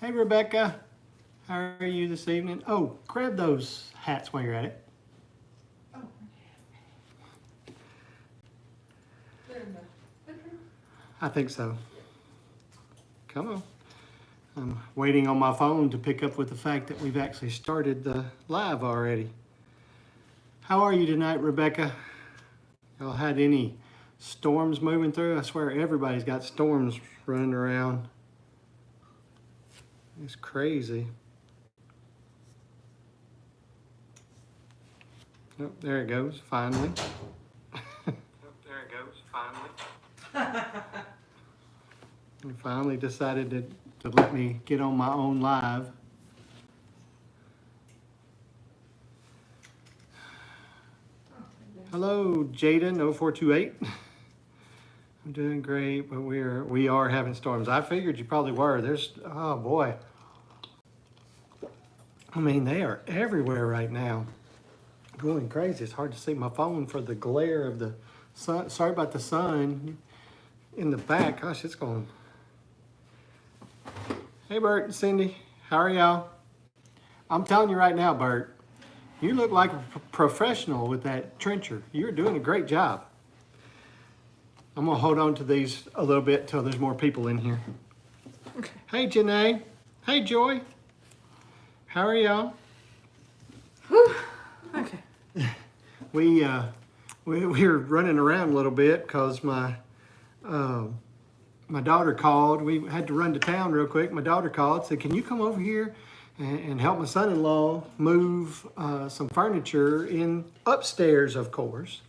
Hey, Rebecca. How are you this evening? Oh, grab those hats while you're at it. Oh. I think so. Come on. I'm waiting on my phone to pick up with the fact that we've actually started the live already. How are you tonight, Rebecca? Y'all had any storms moving through? I swear everybody's got storms running around. It's crazy. Oh, there it goes, finally. There it goes, finally. We finally decided to let me get on my own live. Hello, Jaden 0428. I'm doing great, but we are having storms. I figured you probably were. Oh boy. I mean, they are everywhere right now. Going crazy. It's hard to see my phone for the glare of the sun. Sorry about the sun in the back. Gosh, it's going. Hey, Bert and Cindy. How are y'all? I'm telling you right now, Bert, you look like a professional with that trencher. You're doing a great job. I'm going to hold on to these a little bit till there's more people in here. Okay. Hey, Janae. Hey, Joy. How are y'all? Okay. We're running around a little bit because my daughter called. We had to run to town real quick. My daughter called, said, "Can you come over here and help my son-in-law move some furniture in upstairs, of course,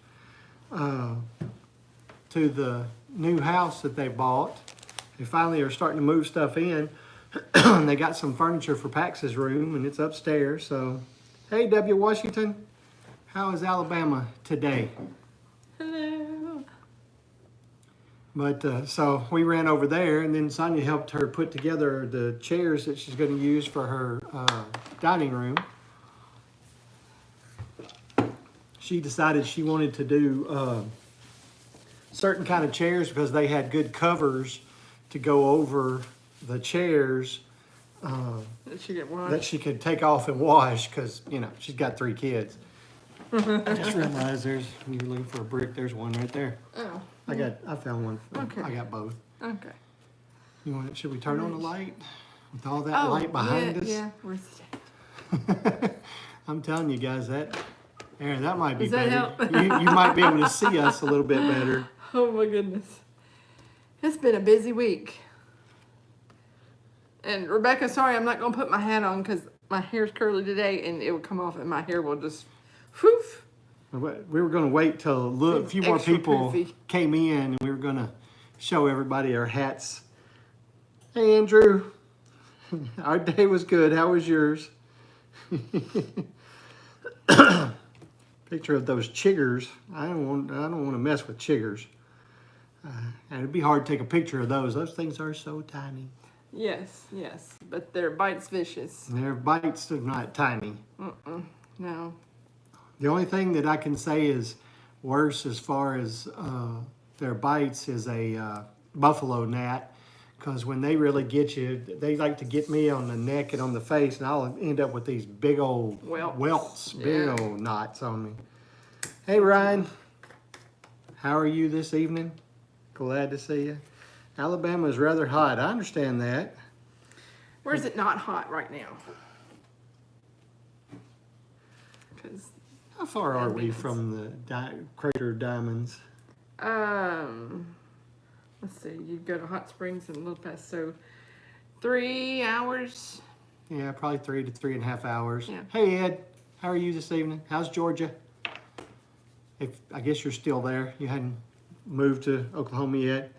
to the new house that they bought. They finally are starting to move stuff in. They got some furniture for Pax's room, and it's upstairs. So, hey, W. Washington, how is Alabama today?" Hello. But so we ran over there, and then Sonia helped her put together the chairs that she's going to use for her dining room. She decided she wanted to do certain kind of chairs because they had good covers to go over the chairs that she could take off and wash because, you know, she's got 3 kids. I just realized you're looking for a brick. There's one right there. Oh. I found one. Okay. I got both. Okay. Should we turn on the light? With all that light behind us? Yeah, where's the I'm telling you guys that might be Does that better. help? You might be able to see us a little bit better. Oh my goodness. It's been a busy week. And Rebecca, sorry, I'm not going to put my hat on because my hair's curly today and it will come off and my hair will just, whew. We were going to wait till a few more Extra people poofy. came in, and we were going to show everybody our hats. Hey, Andrew. Our day was good. How was yours? Picture of those chiggers. I don't want to mess with chiggers. And it'd be hard to take a picture of those. Those things are so tiny. Yes, but their bite's vicious. Their bites are not tiny. No. The only thing that I can say is worse as far as their bites is a buffalo gnat, because when they really get you, they like to get me on the neck and on the face, and I'll end up with these big old welts, big old knots on me. Hey, Ryan. How are you this evening? Glad to see you. Alabama is rather hot. I understand that. Where's it not hot right now? Because How far are we from the Crater Diamonds? Let's see. You go to Hot Springs in a little past, so 3 hours. Yeah, probably 3 to 3.5 hours. Yeah. Hey, Ed. How are you this evening? How's Georgia? I guess you're still there. You hadn't moved to Oklahoma yet.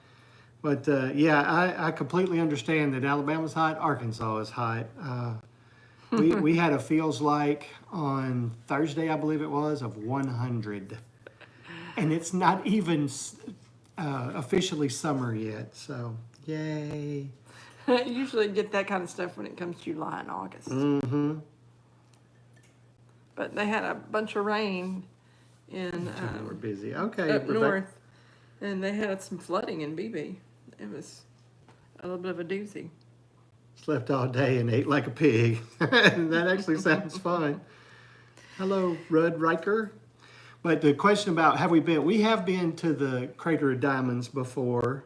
But yeah, I completely understand that Alabama's hot. Arkansas is hot. We had a feels like on Thursday, I believe it was, of 100. And it's not even officially summer yet. So, yay. I usually get that kind of stuff when it comes July and August. Mm-hmm. But they had a bunch of rain in We're busy. Okay. up north, and they had some flooding in BB. It was a little bit of a doozy. Slept all day and ate like a pig. And that actually sounds fun. Hello, Rudd Riker. But the question about have we been? We have been to the Crater of Diamonds before.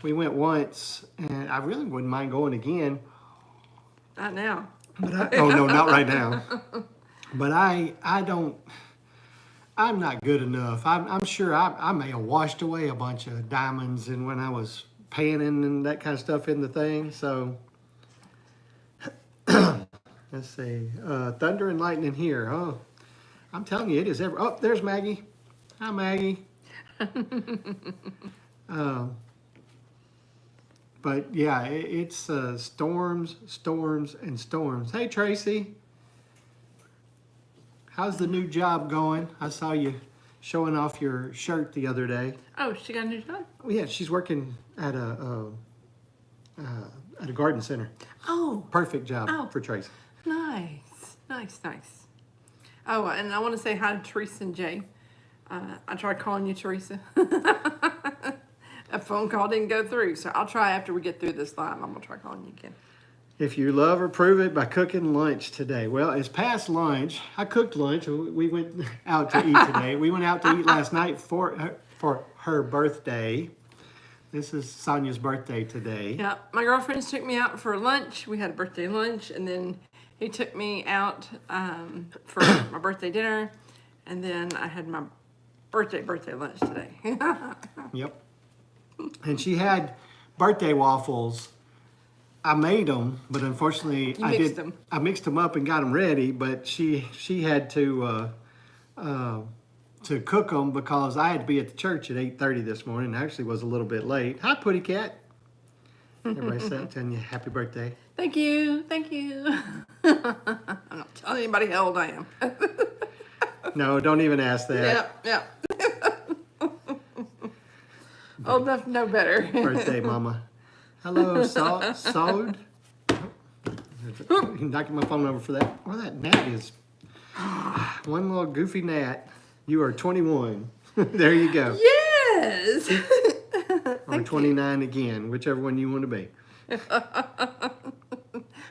We went once, and I really wouldn't mind going again. Not now. But oh no, not right now. But I don't. I'm not good enough. I'm sure I may have washed away a bunch of diamonds and when I was panning and that kind of stuff in the thing. So let's see. Thunder and lightning here. Oh, I'm telling you, it is ever. Oh, there's Maggie. Hi, Maggie. But yeah, it's storms, storms, and storms. Hey, Tracy. How's the new job going? I saw you showing off your shirt the other day. Oh, she got a new job? Oh, yeah, she's working at a garden center. Oh. Perfect job for Tracy. Nice. Nice, nice. Oh, and I want to say hi to Teresa and Jay. I tried calling you Teresa. A phone call didn't go through, so I'll try after we get through this live. I'm going to try calling you again. If you love her, prove it by cooking lunch today. Well, it's past lunch. I cooked lunch. We went out to eat today. We went out to eat last night for her birthday. This is Sonia's birthday today. Yeah, my girlfriends took me out for lunch. We had a birthday lunch, and then he took me out for my birthday dinner, and then I had my birthday lunch today. Yep. And she had birthday waffles. I made them, but unfortunately I mixed them up and got them ready. But she had to cook them because I had to be at the church at 8:30 this morning. I actually was a little bit late. Hi, Putty Cat. Everybody telling you happy birthday. Thank you, thank you. I'm not telling anybody how old I am. No, don't even ask that. Yeah. Old enough to know better. Birthday, Mama. Hello, Saud. Knocking my phone over for that. Well, that gnat is one little goofy gnat. You are 21. There you go. Yes. Or 29 again, whichever one you want to be.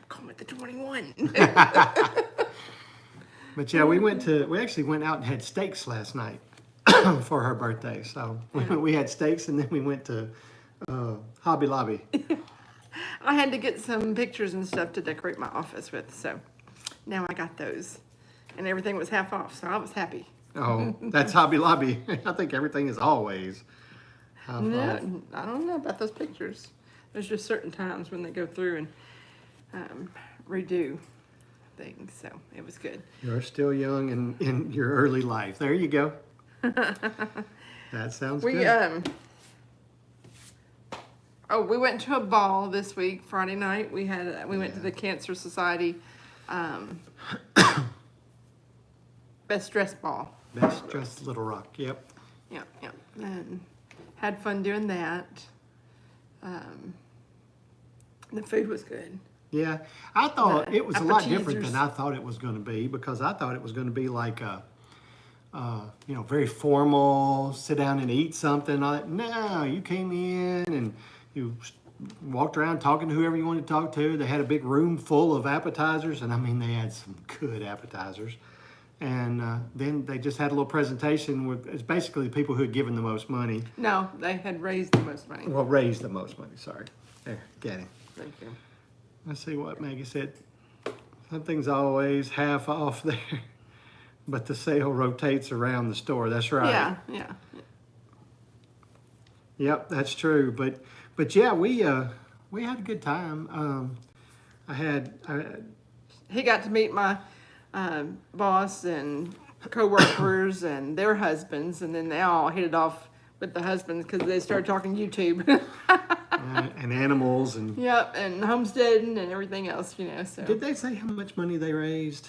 Call me the 21. But yeah, we actually went out and had steaks last night for her birthday. So we had steaks and then we went to Hobby Lobby. I had to get some pictures and stuff to decorate my office with, so now I got those. And everything was half off, so I was happy. Oh, that's Hobby Lobby. I think everything is always half off. I don't know about those pictures. There's just certain times when they go through and redo things, so it was good. You're still young and in your early life. There you go. That sounds good. We went to a ball this week, Friday night. We went to the Cancer Society Best Dressed Ball. Best Dressed Little Rock, yep. Yeah. And had fun doing that. The food was good. Yeah, I thought it was a lot different appetizers. than I thought it was going to be because I thought it was going to be like very formal, sit down and eat something. No, you came in and you walked around talking to whoever you wanted to talk to. They had a big room full of appetizers, and I mean, they had some good appetizers. And then they just had a little presentation with, it's basically the people who had given the most money. No, they had raised the most money. Well, raised the most money, sorry. There, get it. Thank you. Let's see what Maggie said. Something's always half off there, but the sale rotates around the store. That's right. Yeah. Yep, that's true. But yeah, we had a good time. He got to meet my boss and co-workers and their husbands, and then they all hit it off with the husbands because they started talking YouTube. And animals and Yep, and homesteading and everything else, So Did they say how much money they raised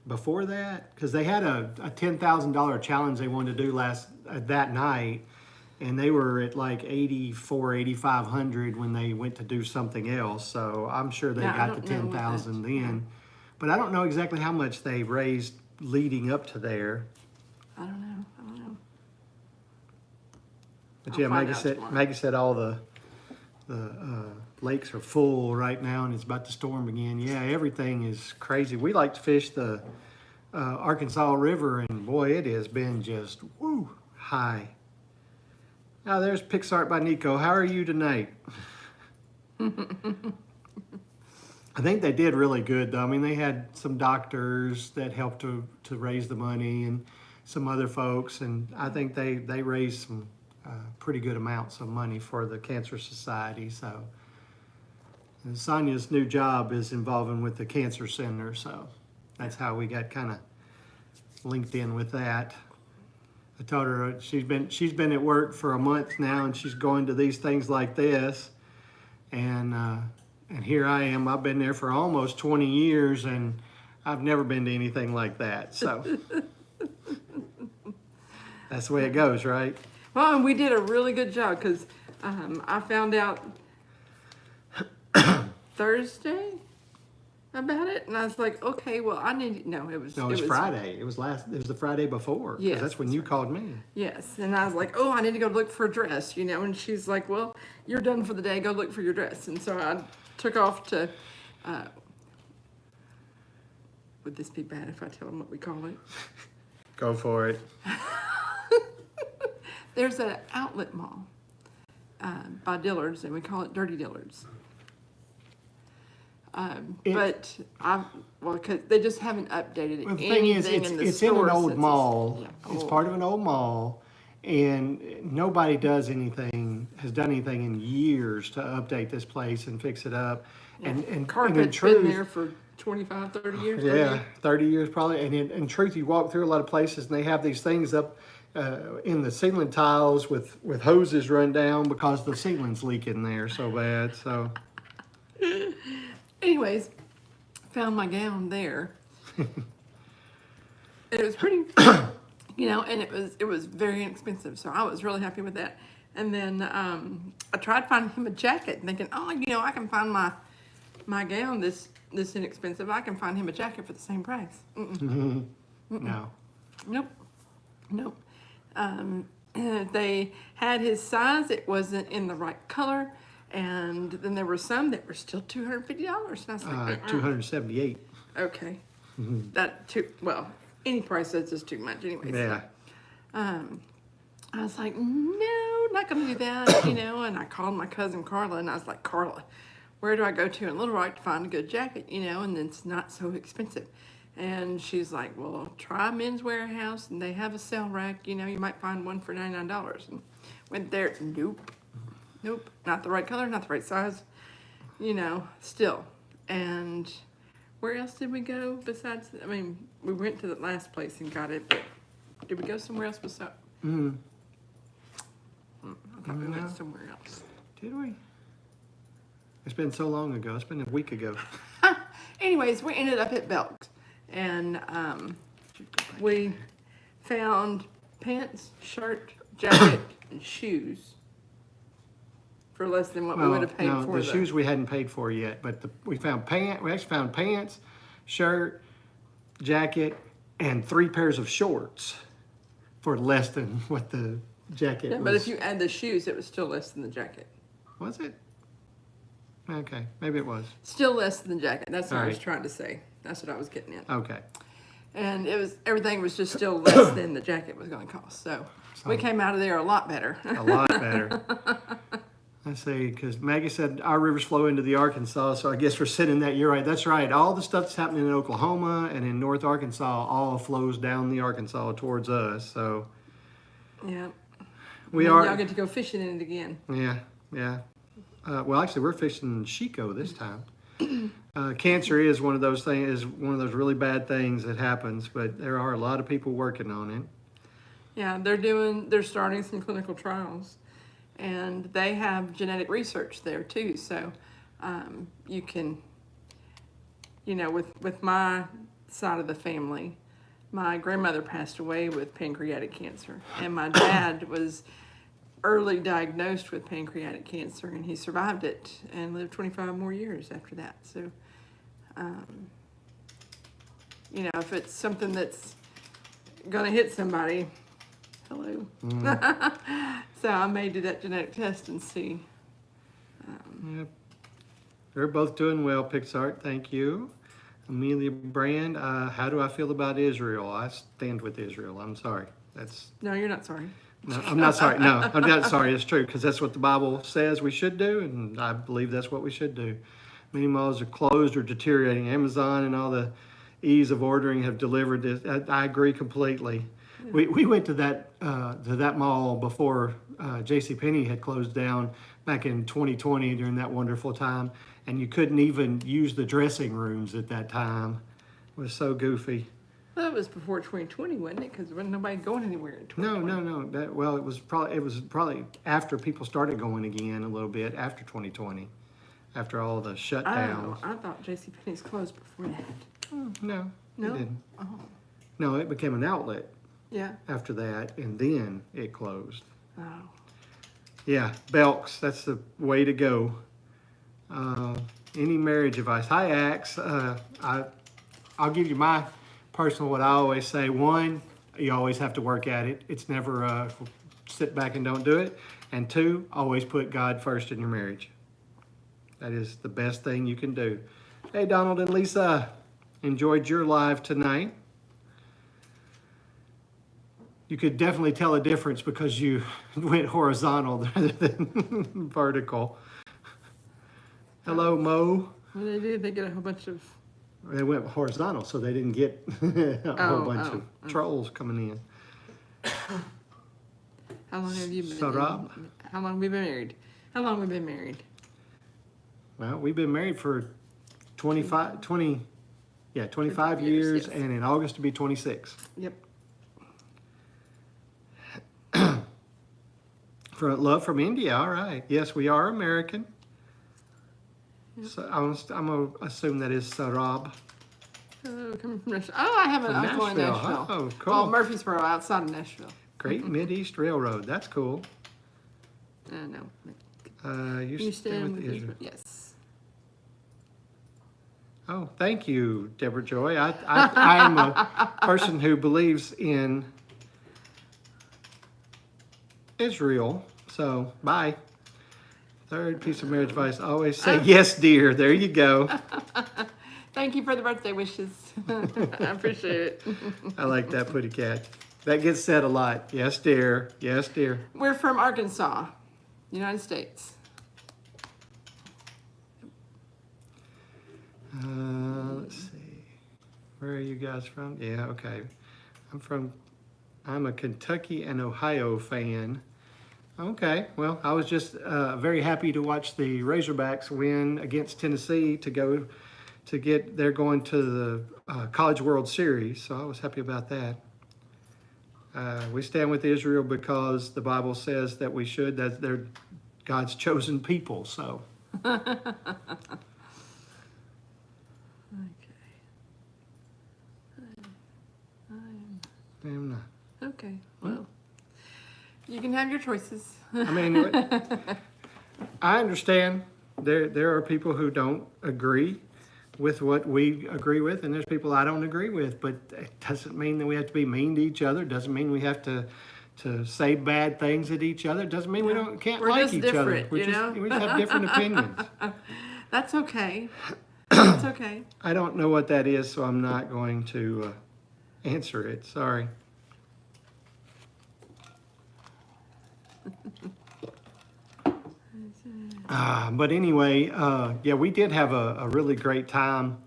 before that? Because they had a $10,000 challenge they wanted to do that night, and they were at like 8,500 when they went to do something else. So I'm sure they got the 10,000 then, but I don't know exactly how much they raised leading up to there. I don't know. But yeah, Maggie said all the lakes are full right now and it's about to storm again. Yeah, everything is crazy. We like to fish the Arkansas River, and boy, it has been just woo high. Now there's PixArt by Nico. How are you tonight? I think they did really good though. I mean, they had some doctors that helped to raise the money and some other folks, and I think they raised some pretty good amounts of money for the Cancer Society. So and Sonia's new job is involving with the Cancer Center, so that's how we got kind of linked in with that. I told her she's been at work for a month now, and she's going to these things like this, and here I am. I've been there for almost 20 years, and I've never been to anything like that. So that's the way it goes, right? Well, and we did a really good job because I found out Thursday about it, and I was like, okay, well, I need no. It was Friday. It was the Friday before. Yes, that's when you called me. Yes, and I was like, oh, I need to go look for a dress, and she's like, well, you're done for the day. Go look for your dress. And so I took off to. Would this be bad if I tell them what we call it? Go for it. There's an outlet mall by Dillard's, and we call it Dirty Dillard's. Because they just haven't updated it. Well, the thing is, it's in an old mall. Yeah, it's part of an old mall, and nobody has done anything in years to update this place and fix it up. Yeah. And carpet's been there for 25, 30 years. Yeah, 30 years probably. And in truth, you walk through a lot of places, and they have these things up in the ceiling tiles with hoses run down because the ceiling's leaking there so bad. So. Anyways, found my gown there. It was pretty, and it was very inexpensive, so I was really happy with that. And then I tried finding him a jacket, thinking, oh, I can find my gown this inexpensive. I can find him a jacket for the same price. No. Nope. They had his size. It wasn't in the right color. And then there were some that were still $250, and I was like, $278. Okay, any price that's just too much, anyway. Yeah. So, I was like, no, not gonna do that, And I called my cousin Carla, and I was like, Carla, where do I go to in Little Rock to find a good jacket, and it's not so expensive? And she's like, well, try Men's Warehouse, and they have a sale rack. You might find one for $99. And went there, Nope, not the right color, not the right size, still. And where else did we go besides, we went to the last place and got it, but did we go somewhere else besides? I thought we went somewhere else. Did we? It's been so long ago. It's been a week ago. Anyways, we ended up at Belk's, and we found pants, shirt, jacket, and shoes. For less than what we would have paid for. The shoes we hadn't paid for yet, but we actually found pants, shirt, jacket, and 3 pairs of shorts for less than what the jacket was. But if you add the shoes, it was still less than the jacket. Was it? Okay, maybe it was. Still less than the jacket. That's what I was right. trying to say. That's what I was getting at. Okay. And everything was just still less than the jacket was going to cost. So we came out of there a lot better. A lot better. Let's see, because Maggie said our rivers flow into the Arkansas, so I guess we're sitting that. You're right. That's right. All the stuff that's happening in Oklahoma and in North Arkansas all flows down the Arkansas towards us. So yeah, y'all get to go fishing in it again. Yeah. Well, actually, we're fishing Chico this time. Cancer is one of those things. Is one of those really bad things that happens, but there are a lot of people working on it. Yeah, they're starting some clinical trials. And they have genetic research there too, so you can, with my side of the family, my grandmother passed away with pancreatic cancer, and my dad was early diagnosed with pancreatic cancer, and he survived it and lived 25 more years after that. So, if it's something that's gonna hit somebody, hello. So I may do that genetic test and see. Yep. We're both doing well, PixArt. Thank you. Amelia Brand, how do I feel about Israel? I stand with Israel. I'm sorry. No, you're not sorry. No, I'm not sorry. No, I'm not sorry. It's true because that's what the Bible says we should do, and I believe that's what we should do. Many malls are closed or deteriorating. Amazon and all the ease of ordering have delivered this. I agree completely. We went to that mall before JCPenney had closed down back in 2020 during that wonderful time, and you couldn't even use the dressing rooms at that time. It was so goofy. Well, that was before 2020, wasn't it? Because there wasn't nobody going anywhere in 2020. No. It was probably after people started going again a little bit after 2020, after all the shutdowns. Oh, I thought JCPenney's closed before that. No, No? it didn't. Oh, No, it became an outlet yeah. after that, and then it closed. Oh. Yeah, Belks, that's the way to go. Any marriage advice? Hi, Axe. I'll give you my personal, what I always say. One, you always have to work at it. It's never sit back and don't do it. And two, always put God first in your marriage. That is the best thing you can do. Hey, Donald and Lisa, enjoyed your live tonight. You could definitely tell a difference because you went horizontal rather than vertical. Hello, Mo. What did they do? They get a whole bunch of... They went horizontal, so they didn't get a whole bunch of trolls coming in. How long have you been Sarab? How long have we been married? How long have we been married? Well, we've been married for 25 years, years, yes. and in August to be 26. Yep. For love from India, all right. Yes, we are American. Yep. So I'm going to assume that is Sarab. Coming from Nashville. Oh, I have an From uncle in Nashville. Nashville. Oh, cool. Well, Murfreesboro, outside of Nashville. Great Mideast Railroad. That's cool. No. You stand with Israel. Yes. Oh, thank you, Deborah Joy. I am a person who believes in Israel. So, bye. Third piece of marriage advice, always say yes, dear. There you go. Thank you for the birthday wishes. I appreciate it. I like that, Putty Cat. That gets said a lot. Yes, dear. Yes, dear. We're from Arkansas, United States. Let's see. Where are you guys from? Yeah, okay. I'm a Kentucky and Ohio fan. Okay, well, I was just very happy to watch the Razorbacks win against Tennessee they're going to the College World Series, so I was happy about that. We stand with Israel because the Bible says that we should, that they're God's chosen people, so. Okay, well, you can have your choices. I mean, I understand there are people who don't agree with what we agree with, and there's people I don't agree with, but it doesn't mean that we have to be mean to each other. It doesn't mean we have to say bad things at each other. It doesn't mean we can't We're like just each different, other. We you know? we just have different opinions. That's okay. That's okay. I don't know what that is, so I'm not going to answer it. Sorry. But anyway, yeah, we did have a really great time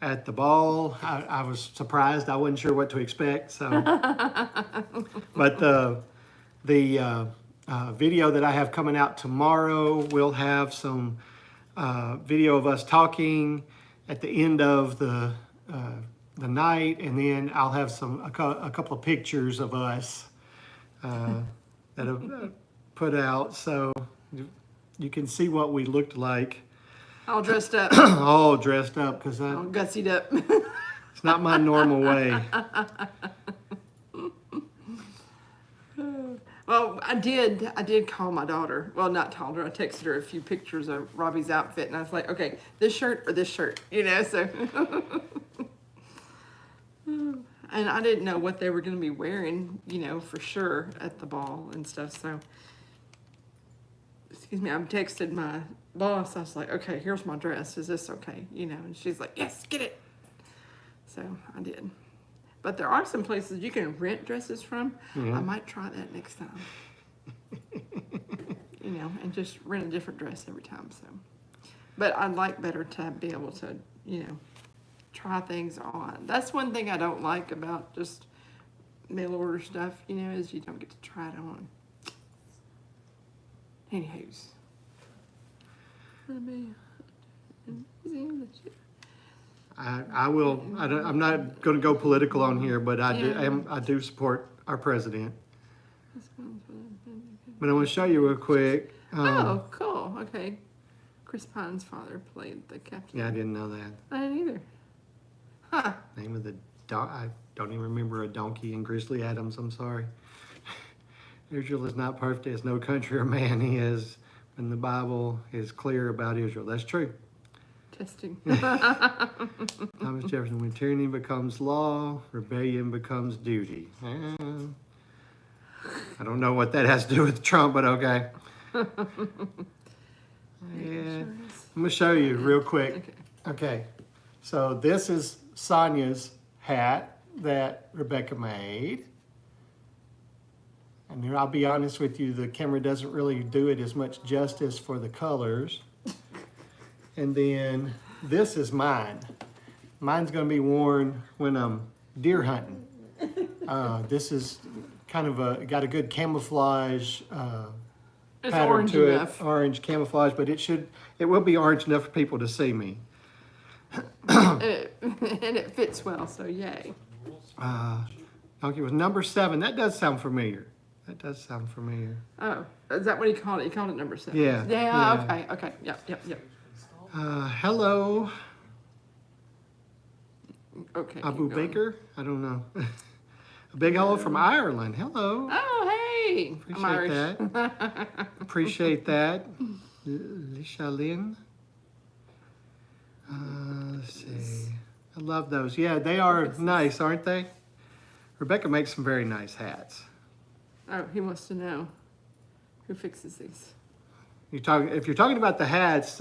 at the ball. I was surprised. I wasn't sure what to expect. So, but the video that I have coming out tomorrow will have some video of us talking at the end of the night, and then I'll have a couple of pictures of us that I've put out, so you can see what we looked like. All dressed up. All dressed up, because All gussied up. it's not my normal way. Well, I did call my daughter. Well, not told her. I texted her a few pictures of Robbie's outfit, and I was like, okay, this shirt or this shirt, you know, so. And I didn't know what they were going to be wearing, you know, for sure at the ball and stuff, so. Excuse me, I've texted my boss, I was like, okay, here's my dress. Is this okay? You know, and she's like, yes, get it. So I did. But there are some places you can rent dresses from. Yeah. I might try that next time. You know, and just rent a different dress every time. So, but I'd like better to be able to, you know, try things on. That's one thing I don't like about just mail order stuff, you know, is you don't get to try it on. Anywho's. I will. I'm not going to go political on here, but Yeah. I do support our president. But I want to show you real quick. Oh, cool. Okay. Chris Pine's father played the captain. Yeah, I didn't know that. I didn't either. Huh. Name of the I don't even remember a donkey in Grizzly Adams. I'm sorry. Israel is not perfect as no country or man is, when the Bible is clear about Israel. That's true. Testing. Thomas Jefferson, when tyranny becomes law, rebellion becomes duty. I don't know what that has to do with Trump, but okay. Yeah. I'm going to show you real quick. Okay. So this is Sonia's hat that Rebecca made. And I'll be honest with you, the camera doesn't really do it as much justice for the colors. And then this is mine. Mine's going to be worn when I'm deer hunting. This is kind of got a good camouflage It's pattern orange to enough. it. Orange camouflage, but it will be orange enough for people to see me. And it fits well, so yay. Donkey was number 7. That does sound familiar. That does sound familiar. Oh, is that what he called it? He called it number 7. Yeah, Yeah, yeah. okay. Yep. Hello, Okay. Abu keep going. Baker. I don't know. A big hello from Ireland. Hello. Oh, hey. I'm Appreciate Irish. that. Appreciate that. Lishalin. Let's see. I love those. Yeah, they are nice, aren't they? Rebecca makes some very nice hats. Oh, he wants to know who fixes these. If you're talking about the hats,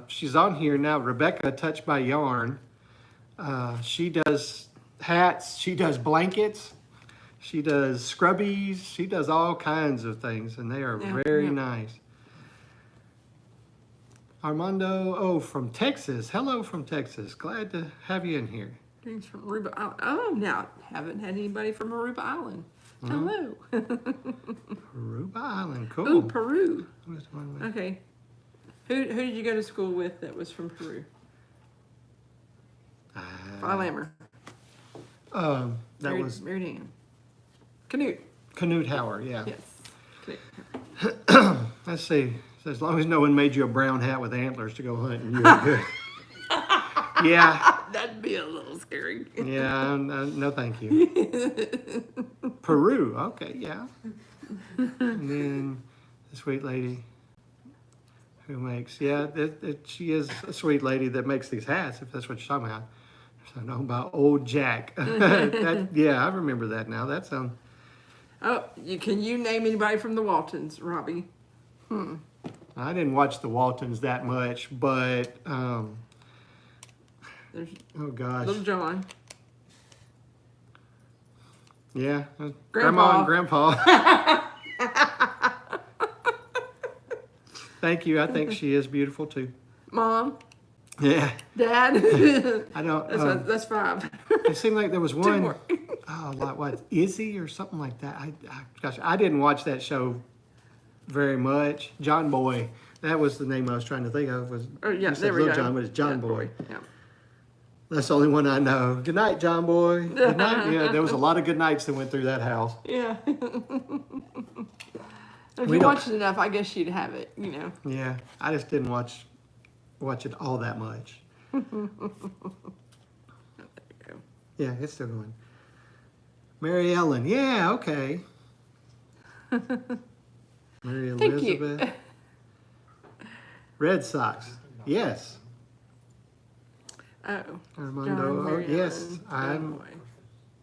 she's on here now. Rebecca, Touched by Yarn. She does hats. She does blankets. She does scrubbies. She does all kinds of things, and they are very nice. Armando, from Texas. Hello from Texas. Glad to have you in here. Things from Aruba Island. Oh, now haven't had anybody from Aruba Island. Hello. Aruba Island, cool. Ooh, Peru. Who's the one with- Okay. Who did you go to school with that was from Peru? Lammer. That was Mary Dan. Canute. Canute Howard, yeah. Yes. Canute. Let's see. So as long as no one made you a brown hat with antlers to go hunting, you were good. Yeah. That'd be a little scary. Yeah, no thank you. Peru, okay, yeah. And then the sweet lady who makes, she is a sweet lady that makes these hats, if that's what you're talking about. So I know about old Jack. Yeah, I remember that now. That sounds... Oh, can you name anybody from the Waltons, Robbie? I didn't watch the Waltons that much, but, There's oh gosh. Little John. Yeah, Grandpa. Grandma and Grandpa. Thank you. I think she is beautiful too. Mom. Yeah. Dad. I don't. That's 5. It seemed like there was one. more. Like what? Izzy or something like that. Gosh, I didn't watch that show very much. John Boy. That was the name I was trying to think of. Oh, yeah, you said there we Little go. John, but it's John Yeah, Boy. Yeah. That's the only one I know. Good night, John Boy. Good night. Yeah, there was a lot of good nights that went through that house. Yeah. If We you don't- watched it enough, I guess you'd have it, you know. Yeah, I just didn't watch it all that much. There you go. Yeah, it's still going. Mary Ellen. Yeah, okay. Mary Thank you. Elizabeth. Red Sox. Yes. Oh. Armando. John, Mary Yes. Ellen,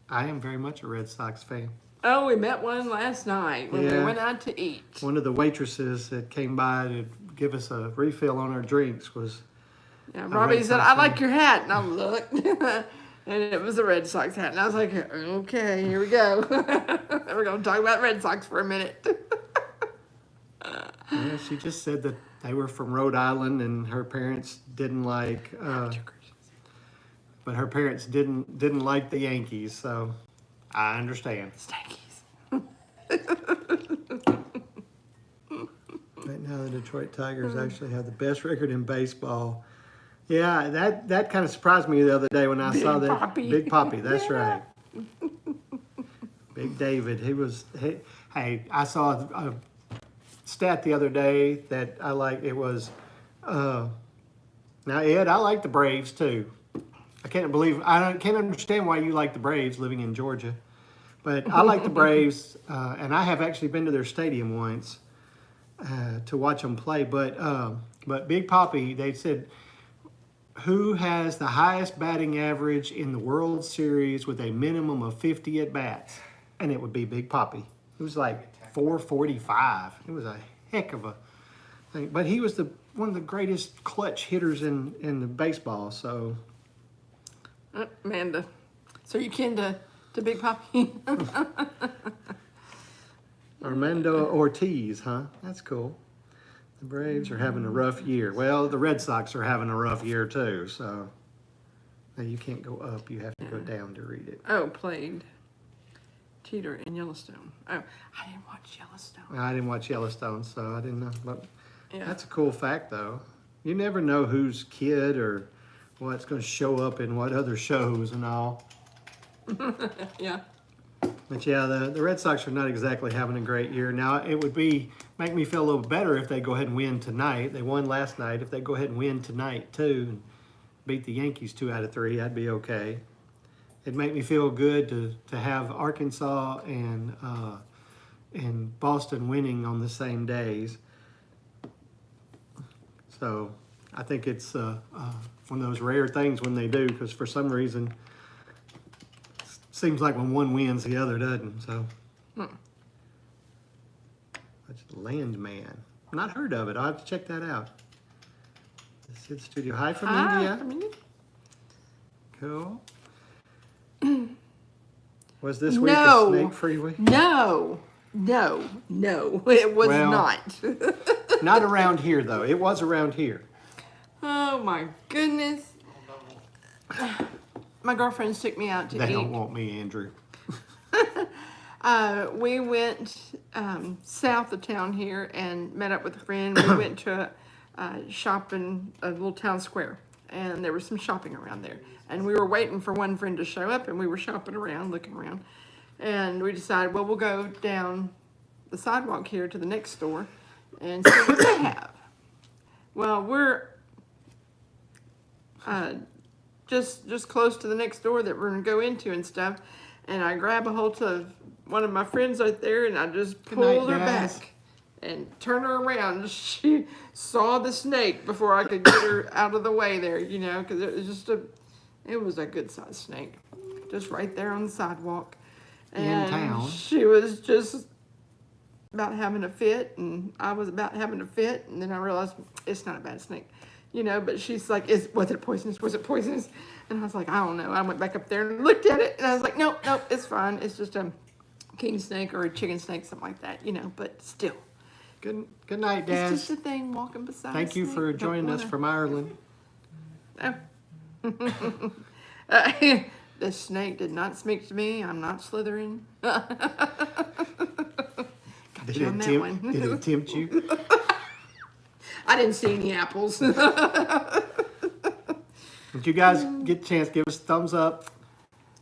I am very much a Red Sox fan. Oh, we met one last night when we Yeah. went out to eat. One of the waitresses that came by to give us a refill on our drinks was. Yeah, Robbie Red said, Sox "I like fan. your hat," and I looked, and it was a Red Sox hat, and I was like, "Okay, here we go. We're gonna talk about Red Sox for a minute." Yeah, she just said that they were from Rhode Island and her parents didn't like, but her parents didn't like the Yankees, so I understand. Stankies. Right now, the Detroit Tigers actually have the best record in baseball. Yeah, that kind of surprised me the other day when I saw that. Papi. Big Papi, that's Yeah. right. Big David, hey, I saw a stat the other day that I like. It was, now Ed, I like the Braves too. I can't understand why you like the Braves living in Georgia, but I like the Braves, and I have actually been to their stadium once to watch them play. But Big Papi, they said, who has the highest batting average in the World Series with a minimum of 50 at bats? And it would be Big Papi. It was like 445. It was a heck of a thing. But he was one of the greatest clutch hitters in the baseball. So Amanda, so you kin to Big Papi? Armando Ortiz, huh? That's cool. The Braves are having a rough year. Well, the Red Sox are having a rough year too. So now you can't go up. You have to go down to read it. Oh, played Teeter in Yellowstone. Oh, I didn't watch Yellowstone. I didn't watch Yellowstone, so I didn't know. But Yeah. that's a cool fact, though. You never know whose kid or what's going to show up in what other shows and all. Yeah. But yeah, the Red Sox are not exactly having a great year. Now, it would make me feel a little better if they go ahead and win tonight. They won last night. If they go ahead and win tonight, too, and beat the Yankees 2 out of 3, I'd be okay. It'd make me feel good to have Arkansas and Boston winning on the same days. So I think it's one of those rare things when they do, because for some reason it seems like when one wins, the other doesn't. So that's Landman. Not heard of it. I'll have to check that out. The Sid Studio. Hi from India. From India. Cool. Was this week No. a snake-free week? No, it was Well- not. Not around here, though. It was around here. Oh my goodness. My girlfriends took me out to They eat. don't want me, Andrew. We went south of town here and met up with a friend. We went to shop in a little town square, and there was some shopping around there. And we were waiting for one friend to show up, and we were shopping around, looking around. And we decided, well, we'll go down the sidewalk here to the next store and see what they have. Well, we're just close to the next door that we're gonna go into and stuff. And I grab a hold of one of my friends right there, and I just Good night, pulled her guys. back and turn her around. She saw the snake before I could get her out of the way there, you know, because it was a good sized snake, just right there on the sidewalk. And town. she was just about having a fit, and I was about having a fit, and then I realized it's not a bad snake, you know, but she's like, was it poisonous? Was it poisonous? And I was like, I don't know. I went back up there and looked at it, and I was like, nope, it's fine. It's just a king snake or a chicken snake, something like that, you know, but still. Good night, It's Dad. just a thing walking beside Thank a you snake. for Don't joining us wanna- from Ireland. Oh. The snake did not speak to me. I'm not Slytherin. Did you on that one. did it tempt you? I didn't see any apples. If you guys get a chance, give us a thumbs up.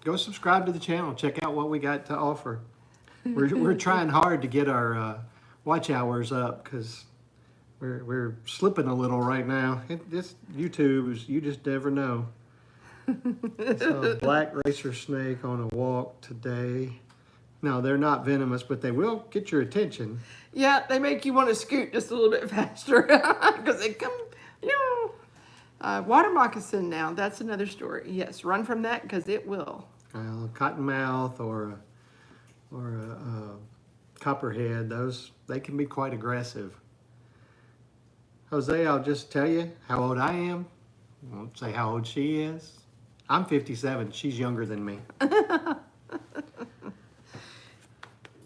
Go subscribe to the channel. Check out what we got to offer. We're trying hard to get our watch hours up because we're slipping a little right now. This YouTube is, you just never know. Saw a black racer snake on a walk today. No, they're not venomous, but they will get your attention. Yeah, they make you want to scoot just a little bit faster because they come, you know. Water moccasin now, that's another story. Yes, run from that because it will. Cottonmouth or a copperhead, they can be quite aggressive. Jose, I'll just tell you how old I am. I won't say how old she is. I'm 57. She's younger than me.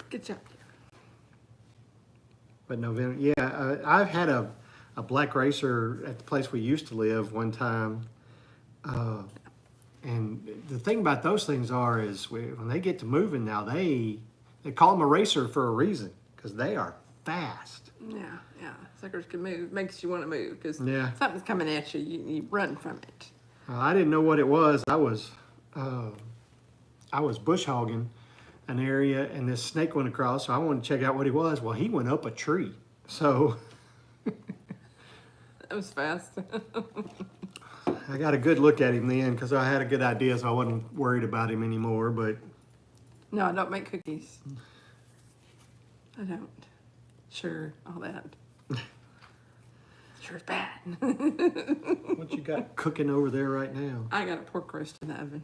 Good job. But November, yeah, I've had a black racer at the place we used to live one time. And the thing about those things is when they get to moving now, they call them a racer for a reason because they are fast. Yeah, yeah. Suckers can move. Makes you want to move because Yeah. something's coming at you. You run from it. I didn't know what it was. I was bush hogging an area, and this snake went across. So I wanted to check out what he was. Well, he went up a tree. So That was fast. I got a good look at him then because I had a good idea, so I wasn't worried about him anymore. But No, I don't make cookies. I don't. Sure, all that. Sure, it's bad. what you got cooking over there right now? I got a pork roast in the oven.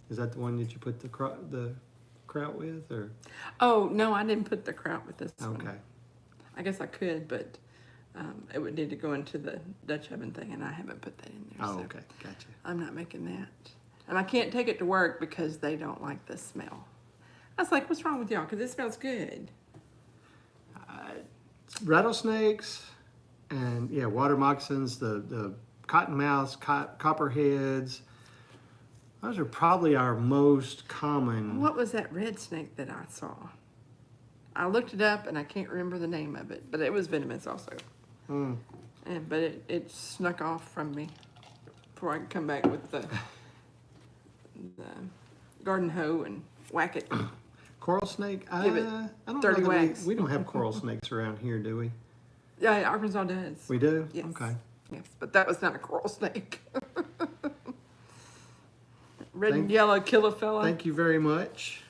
Is that the one that you put the kraut with, or? Oh no, I didn't put the kraut with this one. Okay. I guess I could, but it would need to go into the Dutch oven thing, and I haven't put that in there. Oh, so okay, gotcha. I'm not making that, and I can't take it to work because they don't like the smell. I was like, "What's wrong with y'all? Because it smells good." Rattlesnakes, and yeah, water moccasins, the cottonmouths, copperheads. Those are probably our most common. What was that red snake that I saw? I looked it up and I can't remember the name of it, but it was venomous also. But it snuck off from me before I could come back with the garden hoe and whack it. Coral snake? Give it I don't 30 know that whacks. we don't have coral snakes around here, do we? Yeah, Arkansas does. We do? Yes. Okay. Yes, but that was not a coral snake. Red and yellow killer fella. Thank you very much.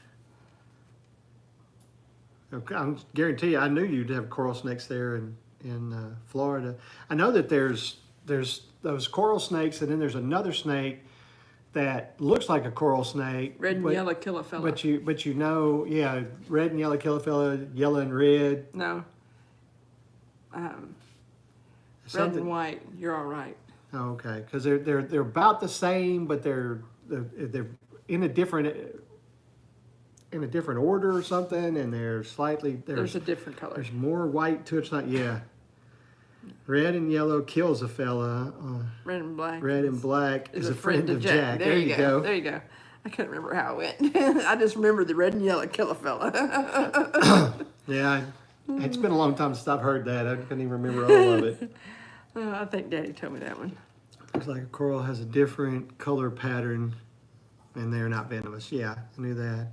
Okay, I guarantee you, I knew you'd have coral snakes there in Florida. I know that there's those coral snakes, and then there's another snake that looks like a coral snake. Red and yellow killer fella. But you know, yeah, red and yellow killer fella, yellow and red. No. Red and white. You're all right. Oh, okay, because they're about the same, but they're in a different order or something, and they're slightly There's a different color. There's more white to it. It's not, yeah. Red and yellow kills a fella. Red and black. Red and black is a friend of Jack. There you go. There you go. I couldn't remember how it went. I just remember the red and yellow kill a fella. Yeah, it's been a long time since I've heard that. I couldn't even remember all of it. I think Daddy told me that one. Looks like a coral has a different color pattern, and they're not venomous. Yeah, I knew that.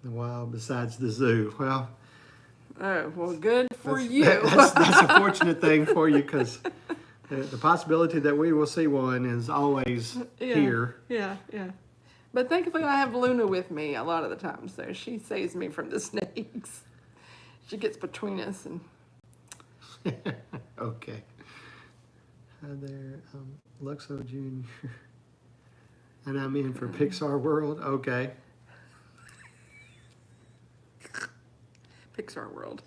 The wild besides the zoo. Well, Oh, well, good for that's, you. that's a fortunate thing for you, because the possibility that we will see one is always here. Yeah. But thankfully, I have Luna with me a lot of the time, so she saves me from the snakes. She gets between us and. Okay. Hi there, Luxo Jr. And I'm in for Pixar World. Okay. Pixar World.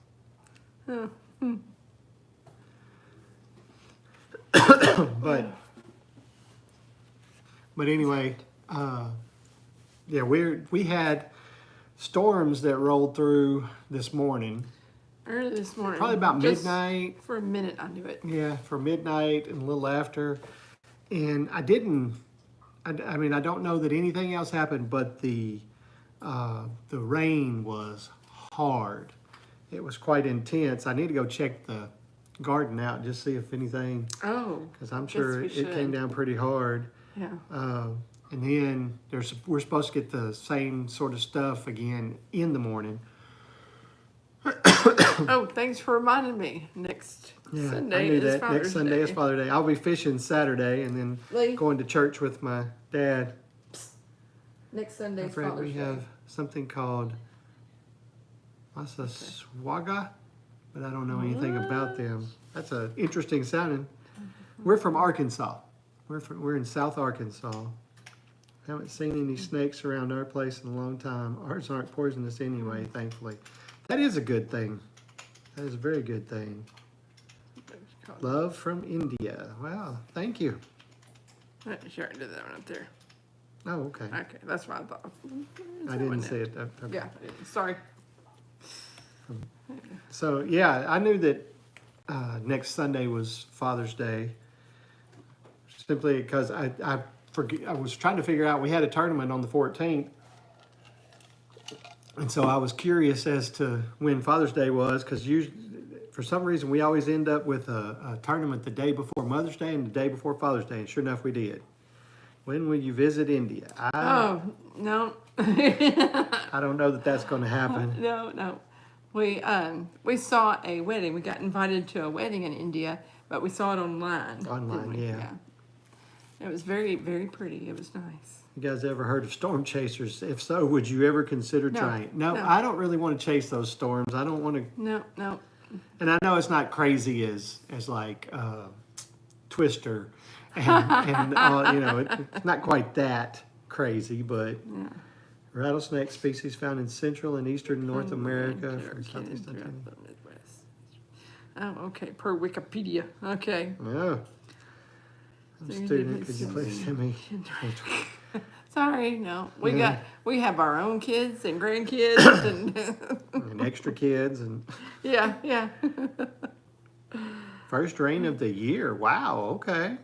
But anyway, yeah, we had storms that rolled through this morning. Early this morning. Probably about Just midnight. For a minute, I knew it. Yeah, for midnight and a little after. And I mean, I don't know that anything else happened, but the rain was hard. It was quite intense. I need to go check the garden out, just see if anything, Oh. because I'm sure it came down pretty hard. Yeah. And then we're supposed to get the same sort of stuff again in the morning. Oh, thanks for reminding me. Next Yeah, Sunday I knew is that. Father's Next Sunday is Day. Father's Day. I'll be fishing Saturday and then Lee? going to church with my dad. Next I'm Sunday is afraid Father's we Day. have something called Swaga, but I don't know anything about them. That's an interesting sounding. We're from Arkansas. We're in South Arkansas. Haven't seen any snakes around our place in a long time. Ours aren't poisonous anyway, thankfully. That is a good thing. That is a very good thing. Love from India. Wow, thank you. Sure, I did that one up there. Oh, okay. Okay, that's what I thought. I didn't see it. Okay. Yeah, sorry. So, yeah, I knew that next Sunday was Father's Day. Simply because I was trying to figure out, we had a tournament on the 14th. And so I was curious as to when Father's Day was, because for some reason we always end up with a tournament the day before Mother's Day and the day before Father's Day. And sure enough, we did. When will you visit India? Oh, no. I don't know that that's going to happen. No. We saw a wedding. We got invited to a wedding in India, but we saw it online. Online, didn't we? yeah. It was very, very pretty. It was nice. You guys ever heard of storm chasers? If so, would you ever consider trying? No, I don't really want to chase those storms. I don't want to. No. And I know it's not crazy as like Twister, and you know, it's not quite that crazy, but rattlesnake species found in Central and Eastern North America from Southeast Asia. Oh, okay. Per Wikipedia. Okay. Yeah. Student, could you please send me? Sorry, no. We have our own kids and grandkids and extra kids and yeah. First rain of the year. Wow. Okay.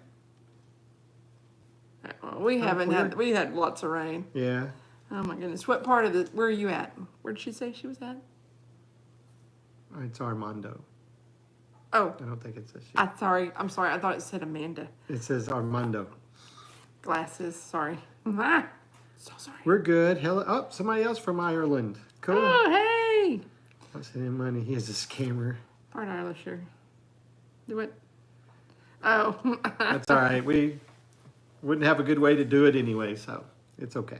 Well, we had lots of rain. Yeah. Oh my goodness. What part of where are you at? Where did she say she was at? It's Armando. Oh. I don't think it says. I'm sorry. I thought it said Amanda. It says Armando. Glasses. Sorry. So sorry. We're good. Hello. Oh, somebody else from Ireland. Cool. Oh, hey. I'm sending money. He is a scammer. Part Irisher. Do it. Oh. That's all right. We wouldn't have a good way to do it anyway, so it's okay.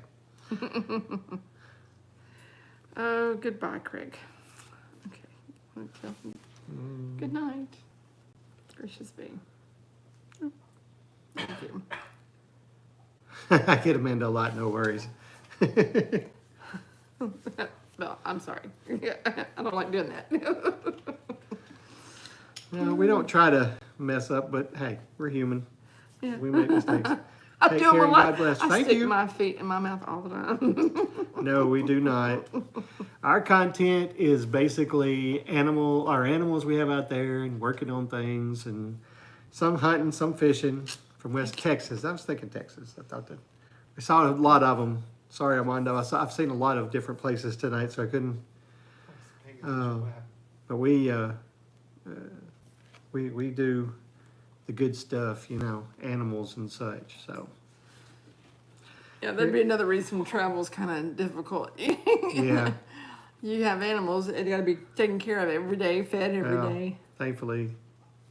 Oh, goodbye, Craig. Okay. Good night. Gracious be. Oh. Thank you. I get Amanda a lot, no worries. No, I'm sorry. I don't like doing that. No, we don't try to mess up, but hey, we're human. Yeah. We make mistakes. I Take do care and a lot. God bless. I Thank stick you. my feet in my mouth all the time. No, we do not. Our content is basically animals we have out there and working on things, and some hunting, some fishing from West Texas. I was thinking Texas. I thought that we saw a lot of them. Sorry, Armando. I've seen a lot of different places tonight, so I couldn't. But we do the good stuff, you know, animals and such. So. Yeah, that'd be another reason travel is kind of difficult. Yeah. You have animals, and you got to be taken care of every day, fed every day. Thankfully,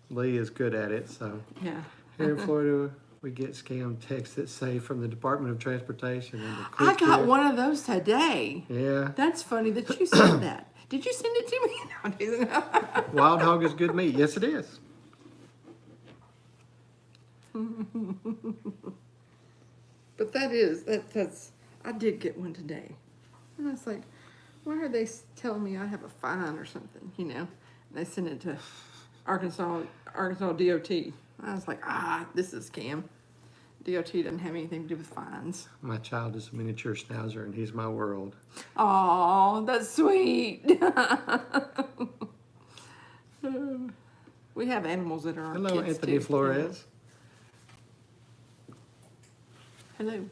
Lee is good at it. So Yeah. here in Florida, we get scam texts that say from the Department of Transportation. And I got one of those today. Yeah. That's funny that you said that. Did you send it to me? No, I didn't. Wild hog is good meat. Yes, it is. But that's I did get one today. And I was like, why are they telling me I have a fine or something, you know? And they sent it to Arkansas DOT. I was like, this is scam. DOT doesn't have anything to do with fines. My child is a miniature schnauzer, and he's my world. Oh, that's sweet. We have animals that are our Hello, kids Anthony too. Flores. Hello.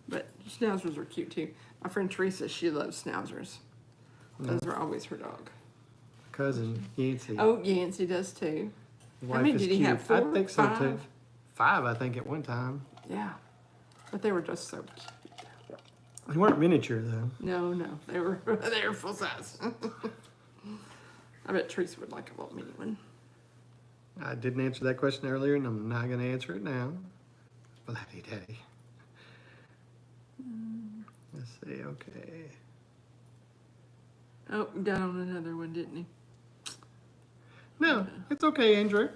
But schnauzers are cute too. My friend Teresa, she loves schnauzers. Those are always her dog. Cousin Yancey. Oh, Yancey does too. His How wife many is did he cute. have? 4? I think so 5? too. 5, I think, at one time. Yeah. But they were just so cute. They weren't miniature though. No, they were full size. I bet Teresa would like a little mini one. I didn't answer that question earlier, and I'm not going to answer it now. Bloody daddy. Let's see. Okay. Oh, got on another one, didn't he? No, it's okay, Andrew.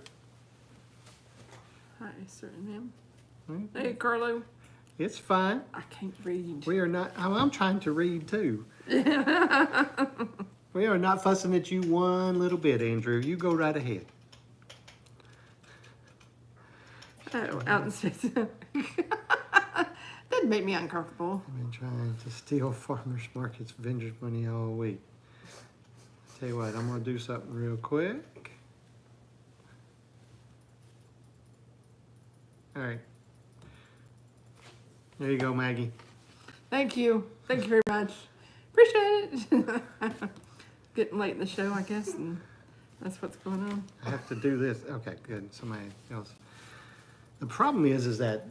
Hi, sir, ma'am. Hmm? Hey, Carlo. It's fine. I can't read. We are not. I'm trying to read too. We are not fussing at you one little bit, Andrew. You go right ahead. Oh, out in space. That'd make me uncomfortable. I've been trying to steal farmers markets vendors' money all week. Tell you what, I'm gonna do something real quick. All right. There you go, Maggie. Thank you. Thank you very much. Appreciate it. Getting late in the show, I guess, and that's what's going on. I have to do this. Okay, good. Somebody else. The problem is that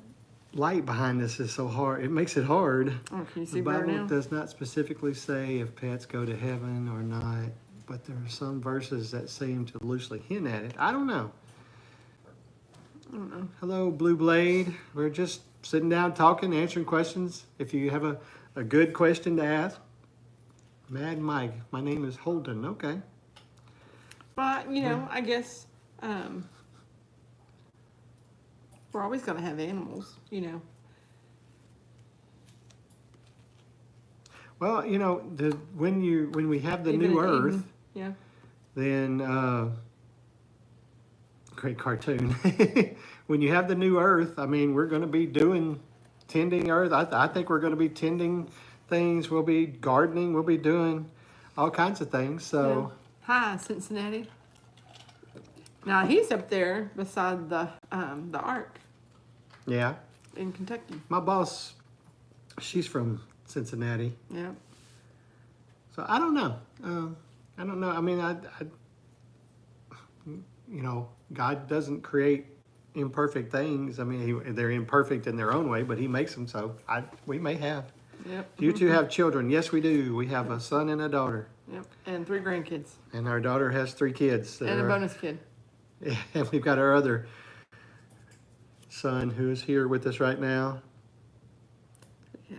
light behind this is so hard. It makes it hard. Oh, can you see The better Bible now? does not specifically say if pets go to heaven or not, but there are some verses that seem to loosely hint at it. I don't know. I don't know. Hello, Blue Blade. We're just sitting down talking, answering questions. If you have a good question to ask. Mad Mike, my name is Holden. Okay. But, you know, I guess we're always going to have animals, you know. Well, you know, when we have the Even new in Earth, Eden. Yeah. then great cartoon. When you have the new Earth, I mean, we're going to be doing tending Earth. I think we're going to be tending things. We'll be gardening. We'll be doing all kinds of things. So, Hi, Cincinnati. Now he's up there beside the Ark yeah. in Kentucky. My boss, she's from Cincinnati. Yeah. So I don't know. I don't know. I mean, you know, God doesn't create imperfect things. I mean, they're imperfect in their own way, but He makes them. So we may have. Yep. You two have children. Yes, we do. We have a son and a daughter. Yep. And 3 grandkids. And our daughter has 3 kids. And a bonus kid. Yeah, and we've got our other son who is here with us right now. Yeah,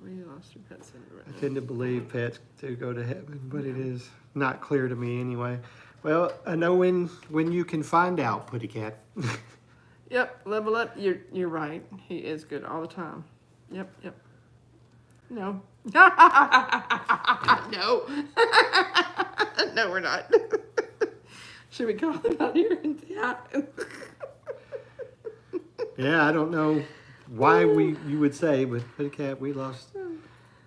we lost your pet center. I tend to believe pets do go to heaven, but it is not clear to me anyway. Well, I know when you can find out, Putty Cat. Yep, level up. You're right. He is good all the time. Yep. No. No. No, we're not. Should we call him out here? Yeah. Yeah, I don't know why you would say, but Putty Cat, we lost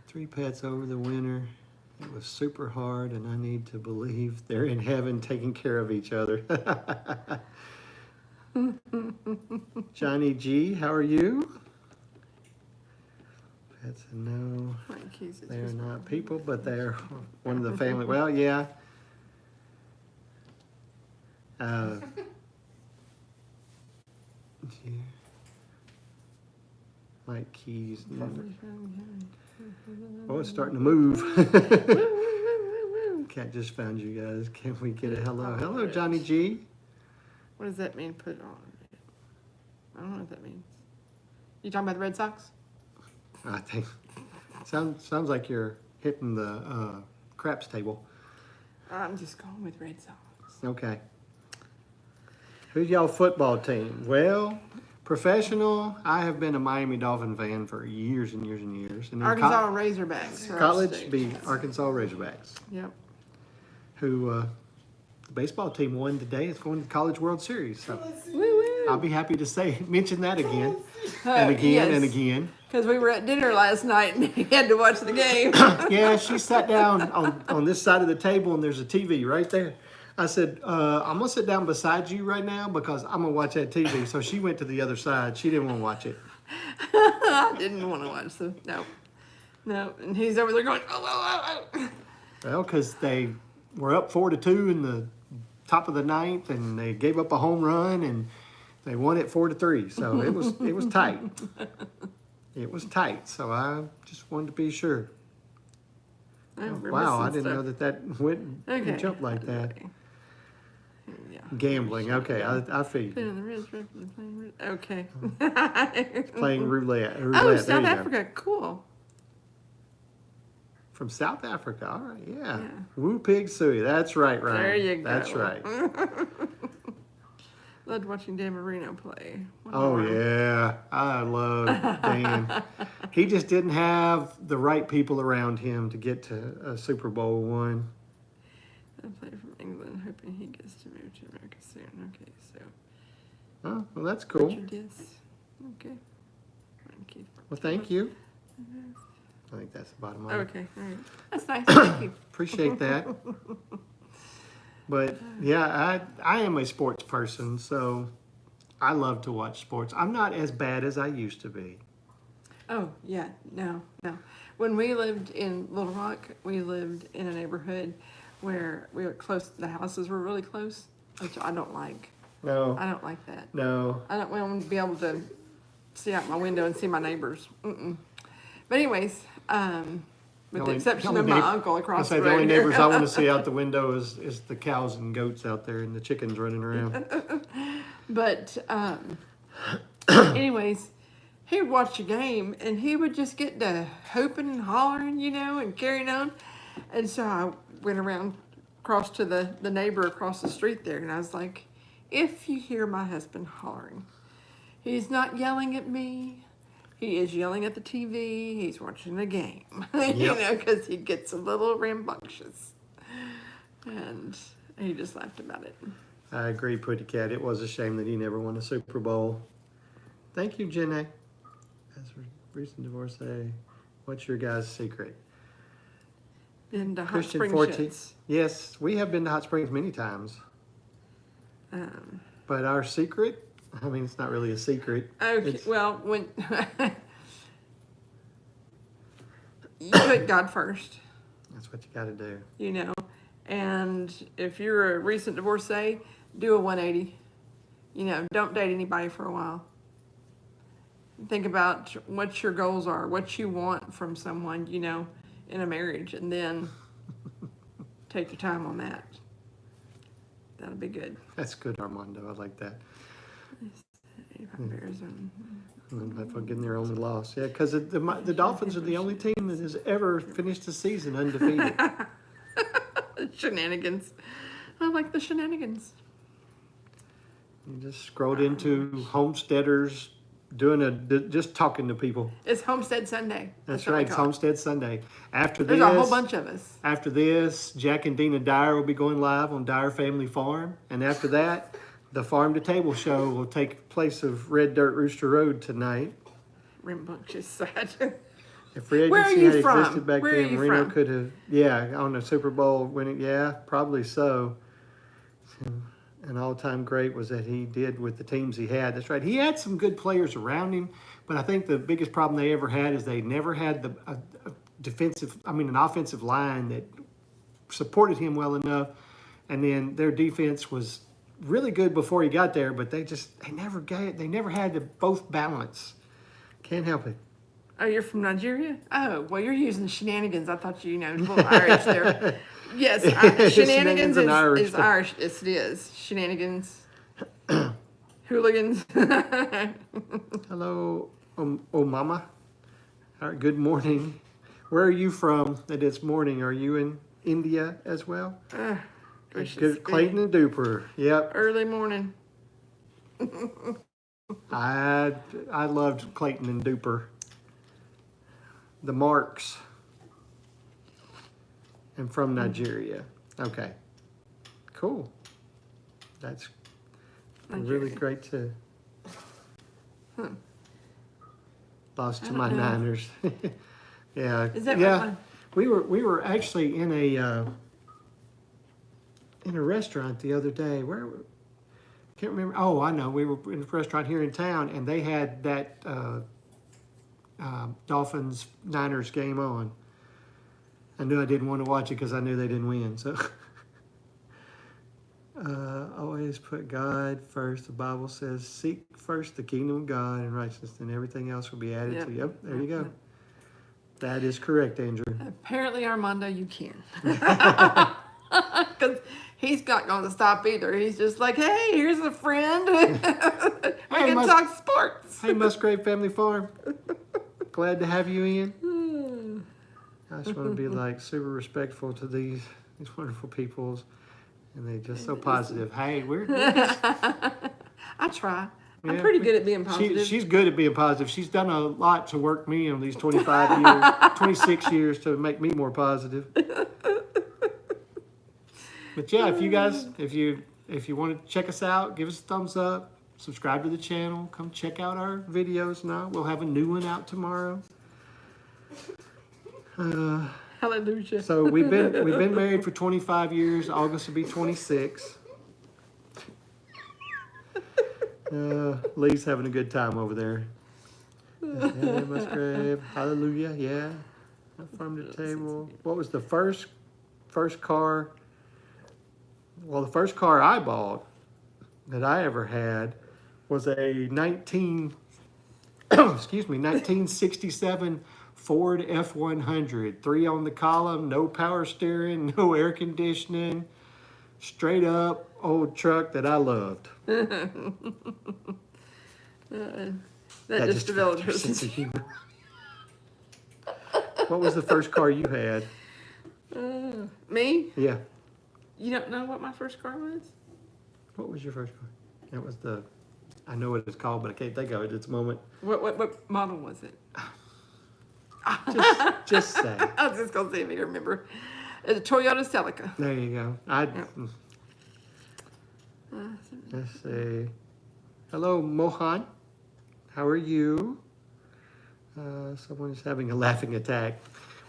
3 pets over the winter. It was super hard, and I need to believe they're in heaven taking care of each other. Johnny G, how are you? Pets, no, they're not people, but they're one of the family. Well, yeah. Mike Keys. Oh, it's starting to move. Cat just found you guys. Can we get a hello? Hello, Johnny G. What does that mean? Put on. I don't know what that means. You talking about the Red Sox? I think sounds like you're hitting the craps table. I'm just going with Red Sox. Okay. Who's y'all football team? Well, professional. I have been a Miami Dolphin fan for years and years and years. And Arkansas Razorbacks. for our college state. be Arkansas Razorbacks. Yep. Who the baseball team won today. It's going to the College World Series. So Woo woo. I'll be happy to mention that again Oh, and again yes. and again. Because we were at dinner last night and he had to watch the game. Yeah, she sat down on this side of the table and there's a TV right there. I said, I'm going to sit down beside you right now because I'm going to watch that TV. So she went to the other side. She didn't want to watch it. I didn't want to watch them. No. And he's over there going, oh. Well, because they were up 4-2 in the top of the 9th and they gave up a home run and they won it 4-3. So it was tight. It was tight. So I just wanted to be sure. Wow, I didn't know that went and jumped like that. Yeah. Gambling. Okay, I feel Put you. in the wrist, playing okay. Playing roulette. Oh, There South you go. Africa. Cool. From South Africa. All right, yeah. Yeah. Woo Pig Suey. That's right, Ryan. There you go. That's right. Loved watching Dan Marino play. What Oh an arm. yeah, I love Dan. He just didn't have the right people around him to get to a Super Bowl one. I play from England, hoping he gets to move to America soon. Okay, so. Oh, well, that's cool. Richard, yes. Okay. Well, thank you. I think that's the bottom line. Okay, all right. That's nice. Thank you. Appreciate that. But yeah, I am a sports person, so I love to watch sports. I'm not as bad as I used to be. Oh, yeah. No. When we lived in Little Rock, we lived in a neighborhood where we were close, the houses were really close, which I don't like. No, I don't like that. no. I don't want to be able to see out my window and see my neighbors. Mm-mm. But anyways, with the exception of my uncle across the road. The only here. neighbors I want to see out the window is the cows and goats out there and the chickens running around. But anyways, he would watch a game and he would just get to hooping and hollering, and carrying on. And so I went around across to the neighbor across the street there, and I was like, if you hear my husband hollering, he's not yelling at me. He is yelling at the TV. He's watching a game, because he gets a little rambunctious. And he just laughed about it. I agree, Pretty Cat. It was a shame that he never won a Super Bowl. Thank you, Jenna. As for recent divorcee, what's your guys' secret? And Hot Christian Spring 14. Sheds. Yes, we have been to Hot Springs many times. But our secret, I mean, it's not really a secret. Okay, well, when you put God first, That's what you got to do. and if you're a recent divorcee, do a 180. Don't date anybody for a while. Think about what your goals are, what you want from someone, in a marriage, and then take your time on that. That'll be good. That's good, Armando. I like that. Bears And if I'm getting their only loss. Yeah, because the Dolphins are the only team that has ever finished the season undefeated. Shenanigans. I like the shenanigans. You just scrolled into homesteaders just talking to people. It's Homestead Sunday. That's right. It's Homestead Sunday. There's a whole bunch of us. After this, Jack and Dina Dyer will be going live on Dyer Family Farm. And after that, the Farm to Table show will take place of Red Dirt Rooster Road tonight. Rambunctious side. If free Where are agency you had from? existed back Where are then, you Marino from? could have, on the Super Bowl winning, probably so. An all-time great was that he did with the teams he had. That's right. He had some good players around him, but I think the biggest problem they ever had is they never had an offensive line that supported him well enough. And then their defense was really good before he got there, but they never had the both balance. Can't help it. Oh, you're from Nigeria? Oh, well, you're using shenanigans. I thought a little Irish there. Yes, shenanigans is Irish. Yes, it is. Shenanigans. Hooligans. Hello, Mama. All right, good morning. Where are you from that it's morning? Are you in India as well? Good, Clayton and Duper. Yep. Early morning. I loved Clayton and Duper. The Marks. And from Nigeria. Okay. Cool. That's really great to. Lost to my Niners. Yeah. Is that right? We were actually in a restaurant the other day. Where can't remember. Oh, I know. We were in a restaurant here in town, and they had that Dolphins Niners game on. I knew I didn't want to watch it because I knew they didn't win. So always put God first. The Bible says, "Seek first the kingdom of God and righteousness, and everything else will be added to you." Yep, there you go. That is correct, Andrew. Apparently, Armando, you can. Because he's not going to stop either. He's just like, hey, here's a friend. We can talk sports. Hey, Musgrave Family Farm. Glad to have you in. I just want to be like super respectful to these wonderful peoples. And they're just so positive. Hey, we're I try. I'm Yeah, pretty good at being positive. She's good at being positive. She's done a lot to work me in these 25 years, 26 years to make me more positive. But yeah, if you guys, if you want to check us out, give us a thumbs up, subscribe to the channel, come check out our videos now. We'll have a new one out tomorrow. Hallelujah. So we've been married for 25 years. August will be 26. Lee's having a good time over there. Yeah, Musgrave. Hallelujah. Yeah. Farm to table. What was the first car? Well, the first car I bought that I ever had was a 1967 Ford F100. 3 on the column, no power steering, no air conditioning. Straight up old truck that I loved. That just developed her sense of humor. What was the first car you had? Me? Yeah. You don't know what my first car was? What was your first car? That was I know what it's called, but I can't think of it at this moment. What model was it? Just say. I was just gonna see if you remember. It's a Toyota Celica. There you go. Let's see. Hello, Mohan. How are you? Someone's having a laughing attack.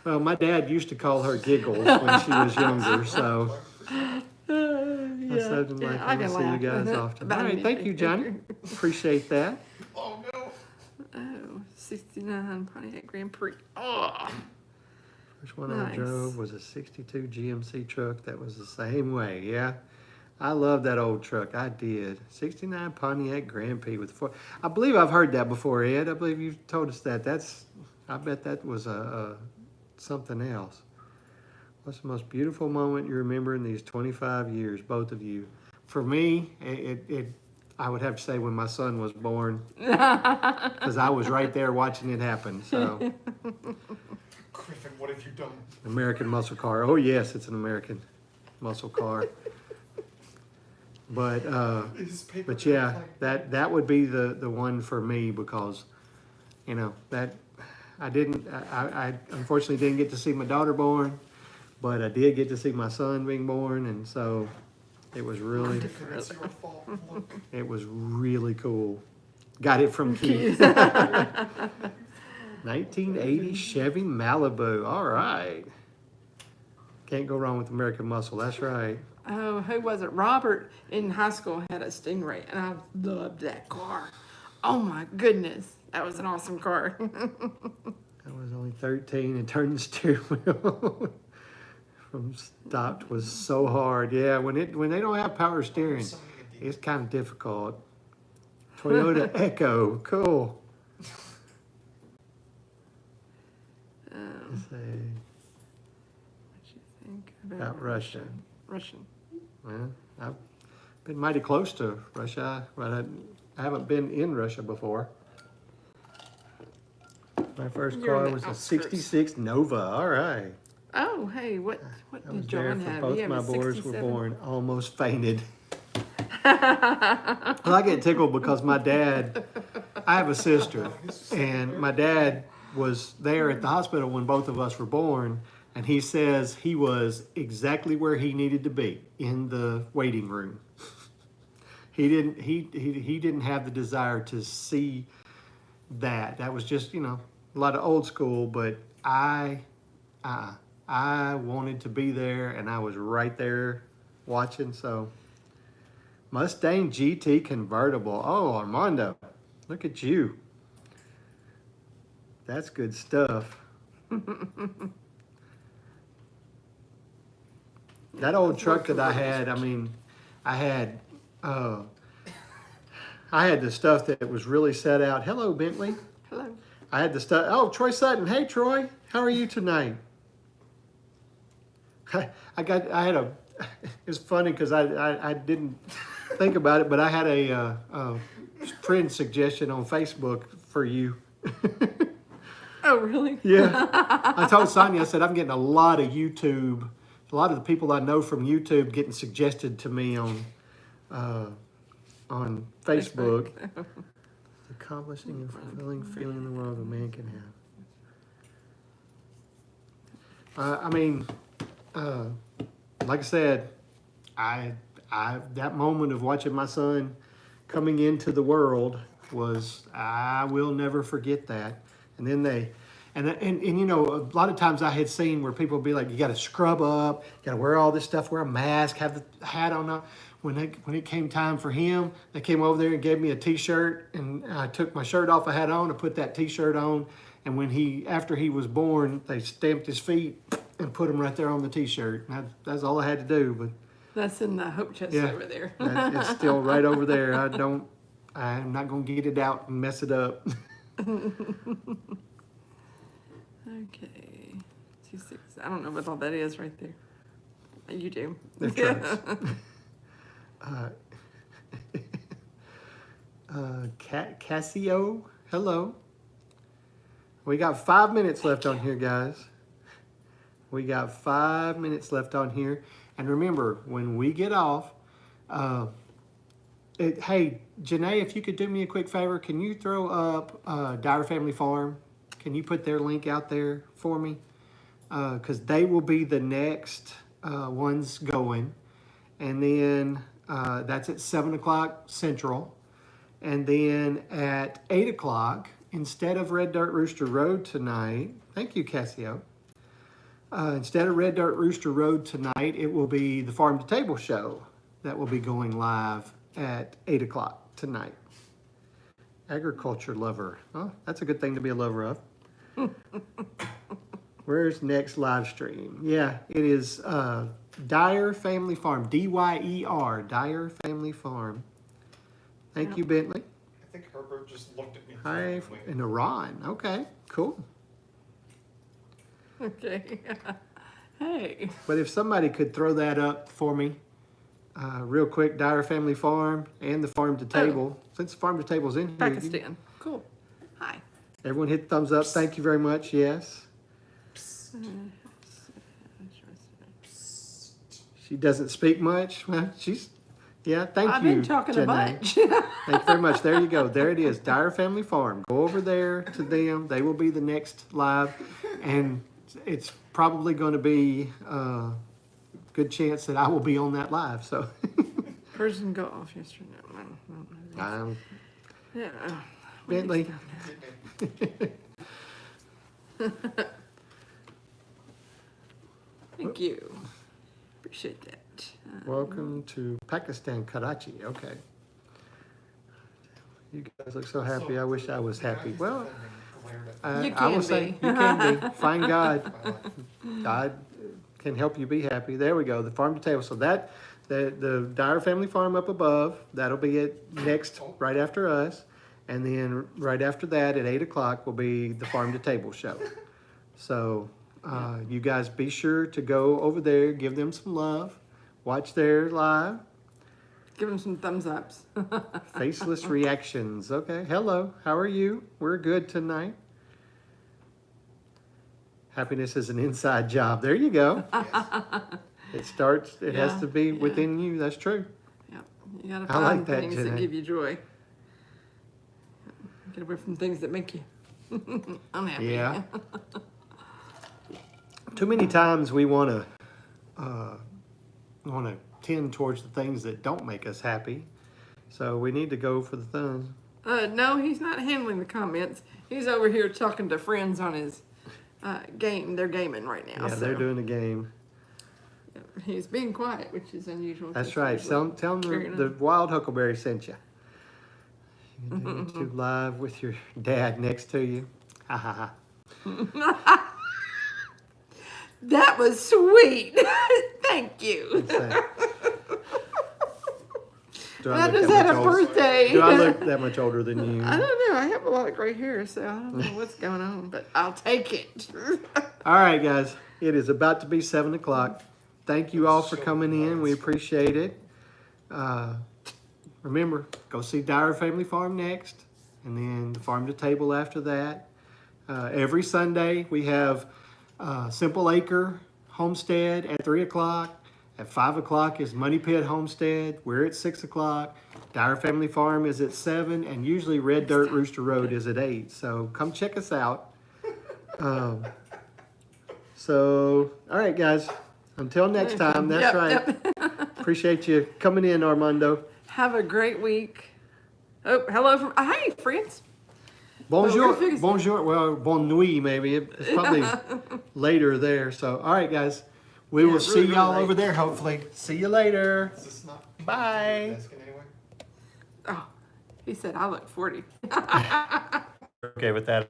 Well, my dad used to call her Giggles when she was younger, so I can see you guys often. All right, thank you, Johnny. Appreciate that. Oh, no. Oh, 69 Pontiac Grand Prix. Oh. First one I drove was a 62 GMC truck that was the same way, yeah. I love that old truck. I did. 69 Pontiac Grand Prix with 4. I believe I've heard that before, Ed. I believe you've told us that. I bet that was something else. What's the most beautiful moment you remember in these 25 years, both of you? For me, I would have to say when my son was born, because I was right there watching it happen. So, Griffin, what have you done? American muscle car. Oh yes, it's an American muscle car. But yeah, that would be the one for me, because that I unfortunately didn't get to see my daughter born, but I did get to see my son being born, and so it was really it was really cool. Got it from Keith. 1980 Chevy Malibu. All right. Can't go wrong with American Muscle. That's right. Oh, who was it? Robert in high school had a Stingray, and I loved that car. Oh my goodness, that was an awesome car. I was only 13 and turning the steering wheel from stopped was so hard. Yeah, when they don't have power steering, it's kind of difficult. Toyota Echo, cool. Let's see. What you think About Russia. Russian. Well, I've been mighty close to Russia, but I haven't been in Russia before. My first car was a 66 Nova. All right. Oh, hey, what did John have? Both my boys were born. Almost fainted. Well, I get tickled because my dad, I have a sister, and my dad was there at the hospital when both of us were born, and he says he was exactly where he needed to be, in the waiting room. He didn't have the desire to see that. That was just, a lot of old school, but I wanted to be there, and I was right there watching. So Mustang GT convertible. Oh, Armando, look at you. That's good stuff. That old truck that I had, I had the stuff that was really set out. Hello, Bentley. Hello. I had the stuff. Oh, Troy Sutton. Hey, Troy. How are you tonight? It's funny because I didn't think about it, but I had a friend suggestion on Facebook for you. Oh, really? Yeah. I told Sonia, I said, I'm getting a lot of the people I know from YouTube getting suggested to me on on Facebook. Accomplishing and fulfilling feeling in the world a man can have. Like I said, I that moment of watching my son coming into the world was, I will never forget that. And then and you know, a lot of times I had seen where people would be like, you got to scrub up, you got to wear all this stuff, wear a mask, have the hat on. When it came time for him, they came over there and gave me a T-shirt, and I took my shirt off I had on and put that T-shirt on. And after he was born, they stamped his feet and put them right there on the T-shirt. That's all I had to do. But That's in the hope chest yeah, over there. it's still right over there. I'm not gonna get it out and mess it up. Okay. 2, 6. I don't know what all that is right there. You do. They're trucks. Cassio, hello. We got 5 minutes left on here, guys. We got 5 minutes left on here. And remember, when we get off, hey, Janae, if you could do me a quick favor, can you throw up Dyer Family Farm? Can you put their link out there for me? Because they will be the next ones going. And then that's at 7 o'clock Central. And then at 8 o'clock, instead of Red Dirt Rooster Road tonight, thank you, Cassio. Instead of Red Dirt Rooster Road tonight, it will be the Farm to Table show that will be going live at 8 o'clock tonight. Agriculture lover. Oh, that's a good thing to be a lover of. Where's next live stream? Yeah, it is Dyer Family Farm. D-Y-E-R. Dyer Family Farm. Thank you, Bentley. I think Herbert just looked at me. Hi, in Iran. Okay, cool. Okay. Hey. But if somebody could throw that up for me, real quick, Dyer Family Farm and the Farm to Table. Since the Farm to Table's in here. Pakistan. Cool. Hi. Everyone hit thumbs up. Thank you very much. Yes. She doesn't speak much. Well, thank I've you. been talking a Janae. bunch. Thank you very much. There you go. There it is. Dyer Family Farm. Go over there to them. They will be the next live. And it's probably going to be a good chance that I will be on that live. So, Person got off yesterday. Yeah. Bentley. Thank you. Appreciate that. Welcome to Pakistan, Karachi. Okay. You guys look so happy. I wish I was happy. Well, You I will can say be. you can be. Find God. God can help you be happy. There we go. The Farm to Table. So the Dyer Family Farm up above, that'll be it next, right after us. And then right after that at 8 o'clock will be the Farm to Table show. So you guys be sure to go over there, give them some love, watch their live. Give them some thumbs ups. Faceless reactions. Okay. Hello. How are you? We're good tonight. Happiness is an inside job. There you go. It has to be within you. That's true. Yeah. You gotta I like find that, things Janae. that give you joy. Get away from things that make you unhappy. Yeah. Too many times we want to tend towards the things that don't make us happy. So we need to go for the thumbs. No, he's not handling the comments. He's over here talking to friends on his game. They're gaming right now. Yeah, they're doing a game. He's being quiet, which is unusual. That's right. Tell them the Wild Huckleberry sent you. You can do it live with your dad next to you. Ha ha ha. That was sweet. Thank you. I just had a birthday. Do I look that much older than you? I don't know. I have a lot of gray hair, so I don't know what's going on, but I'll take it. All right, guys. It is about to be 7 o'clock. Thank you all for coming in. We appreciate it. Remember, go see Dyer Family Farm next, and then the Farm to Table after that. Every Sunday, we have Simple Acre Homestead at 3 o'clock. At 5 o'clock is Money Pit Homestead. We're at 6 o'clock. Dyer Family Farm is at 7, and usually Red Dirt Rooster Road is at 8. So come check us out. All right, guys. Until next time. That's Yep, right. yep. Appreciate you coming in, Armando. Have a great week. Oh, hello from, hey, friends. Bonjour. we're fixing- Bonjour. Well, bonne nuit, maybe. It's probably later there. So, all right, guys. We will really, see really y'all late. over there, hopefully. See you later. Is this not Bye. asking anyway? Oh, he said I look 40. Okay with that.